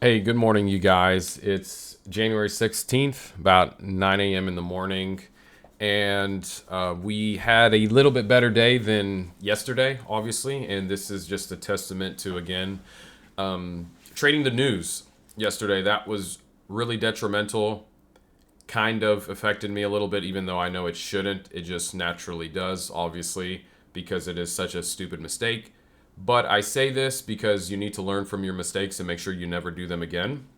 Hey, good morning, you guys. It's January 16th, about 9 a.m. in the morning, and we had a little bit better day than yesterday, obviously, and this is just a testament to, again, trading the news yesterday. That was really detrimental, kind of affected me a little bit, even though I know it shouldn't. It just naturally does, obviously, because it is such a stupid mistake. But I say this because you need to learn from your mistakes and make sure you never do them again.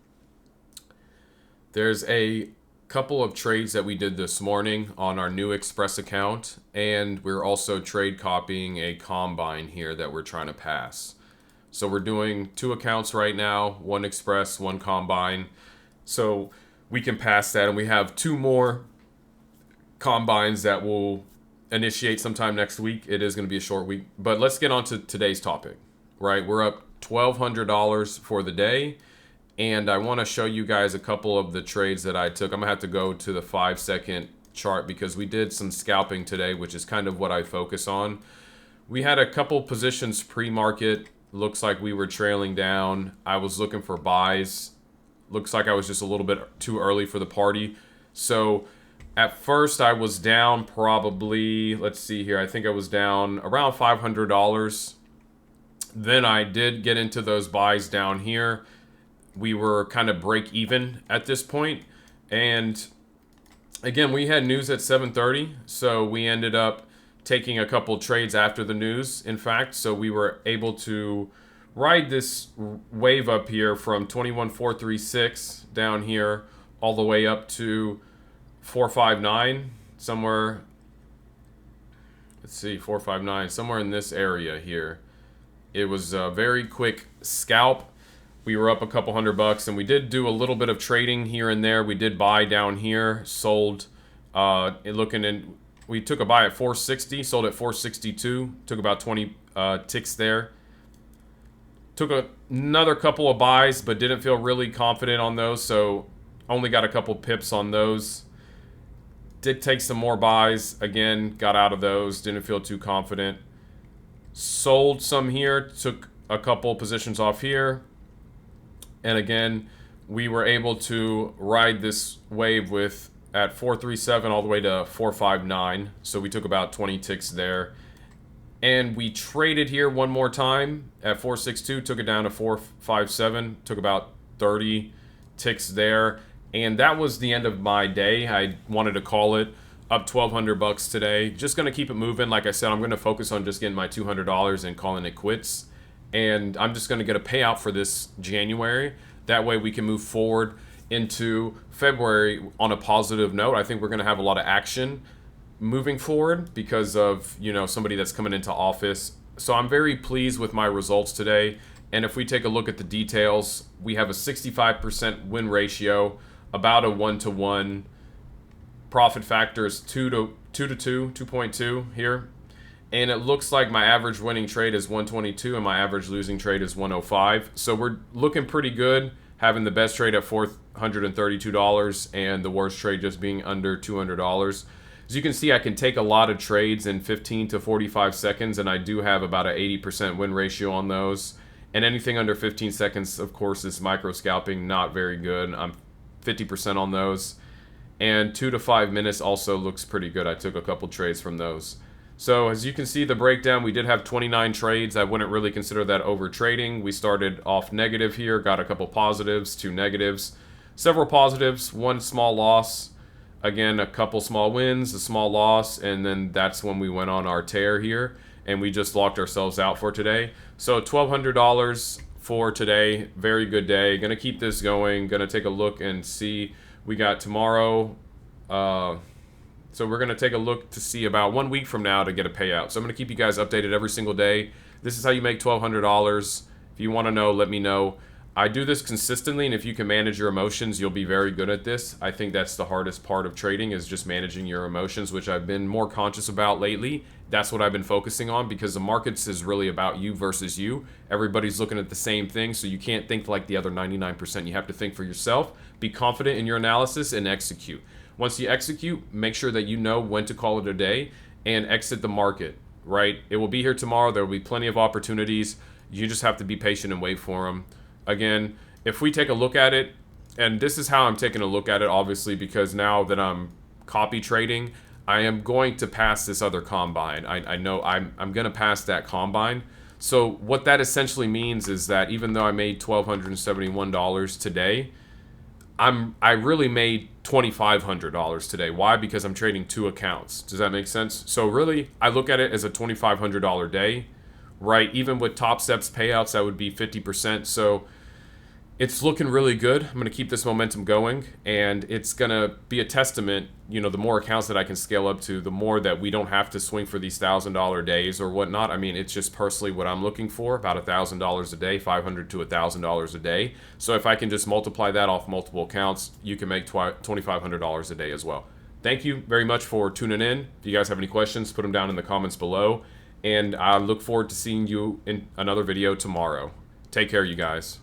There's a couple of trades that we did this morning on our new Express account, and we're also trade copying a combine here that we're trying to pass. So we're doing two accounts right now, one Express, one combine. So we can pass that, and we have two more combines that will initiate sometime next week. It is going to be a short week, but let's get on to today's topic. Right, we're up $1,200 for the day, and I want to show you guys a couple of the trades that I took. I'm gonna have to go to the 5 second chart because we did some scalping today, which is kind of what I focus on. We had a couple positions pre-market. Looks like we were trailing down. I was looking for buys. Looks like I was just a little bit too early for the party. So at first I was down probably, let's see here, I think I was down around $500. Then I did get into those buys down here. We were kind of break even at this point. And again, we had news at 7:30, so we ended up taking a couple trades after the news, in fact. So we were able to ride this wave up here from 21,436 down here all the way up to 459, somewhere, let's see, 459, somewhere in this area here. It was a very quick scalp. We were up a couple $100, and we did do a little bit of trading here and there. We did buy down here, sold. Looking in, we took a buy at 460, sold at 462. Took about 20 ticks there. Took another couple of buys, but didn't feel really confident on those, so only got a couple pips on those. Did take some more buys. Again, got out of those. Didn't feel too confident. Sold some here. Took a couple positions off here. And again, we were able to ride this wave with at 437 all the way to 459. So we took about 20 ticks there. And we traded here one more time at 462, took it down to 457, took about 30 ticks there. And that was the end of my day. I wanted to call it up $1,200 today. Just going to keep it moving. Like I said, I'm going to focus on just getting my $200 and calling it quits. And I'm just going to get a payout for this January. That way we can move forward into February on a positive note. I think we're going to have a lot of action moving forward because of, somebody that's coming into office. So I'm very pleased with my results today. And if we take a look at the details, we have a 65% win ratio, about a 1-to-1. Profit factor is 2.2 here. And it looks like my average winning trade is 122 and my average losing trade is 105. So we're looking pretty good, having the best trade at $432 and the worst trade just being under $200. As you can see, I can take a lot of trades in 15 to 45 seconds, and I do have about an 80% win ratio on those. And anything under 15 seconds, of course, is micro scalping, not very good. I'm 50% on those. And 2 to 5 minutes also looks pretty good. I took a couple trades from those. So as you can see, the breakdown, we did have 29 trades. I wouldn't really consider that over trading. We started off negative here, got a couple positives, 2 negatives, several positives, 1 small loss. Again, a couple small wins, a small loss, and then that's when we went on our tear here, and we just locked ourselves out for today. So $1,200 for today. Very good day. Gonna keep this going. Gonna take a look and see. We got tomorrow. So we're going to take a look to see about 1 week from now to get a payout. So I'm going to keep you guys updated every single day. This is how you make $1,200. If you want to know, let me know. I do this consistently, and if you can manage your emotions, you'll be very good at this. I think that's the hardest part of trading, is just managing your emotions, which I've been more conscious about lately. That's what I've been focusing on, because the markets is really about you versus you. Everybody's looking at the same thing, so you can't think like the other 99%. You have to think for yourself, be confident in your analysis, and execute. Once you execute, make sure that you know when to call it a day and exit the market, right? It will be here tomorrow. There will be plenty of opportunities. You just have to be patient and wait for them. Again, if we take a look at it, and this is how I'm taking a look at it, obviously, because now that I'm copy trading, I am going to pass this other combine. I know I'm going to pass that combine. So what that essentially means is that even though I made $1,271 today, I really made $2,500 today. Why? Because I'm trading 2 accounts. Does that make sense? So really, I look at it as a $2,500 day, right? Even with Top Steps payouts, that would be 50%. So it's looking really good. I'm going to keep this momentum going, and it's going to be a testament, the more accounts that I can scale up to, the more that we don't have to swing for these $1,000 days or whatnot. I mean, it's just personally what I'm looking for, about $1,000 a day, $500 to $1,000 a day. So if I can just multiply that off multiple accounts, you can make $2,500 a day as well. Thank you very much for tuning in. If you guys have any questions, put them down in the comments below, and I look forward to seeing you in another video tomorrow. Take care, you guys.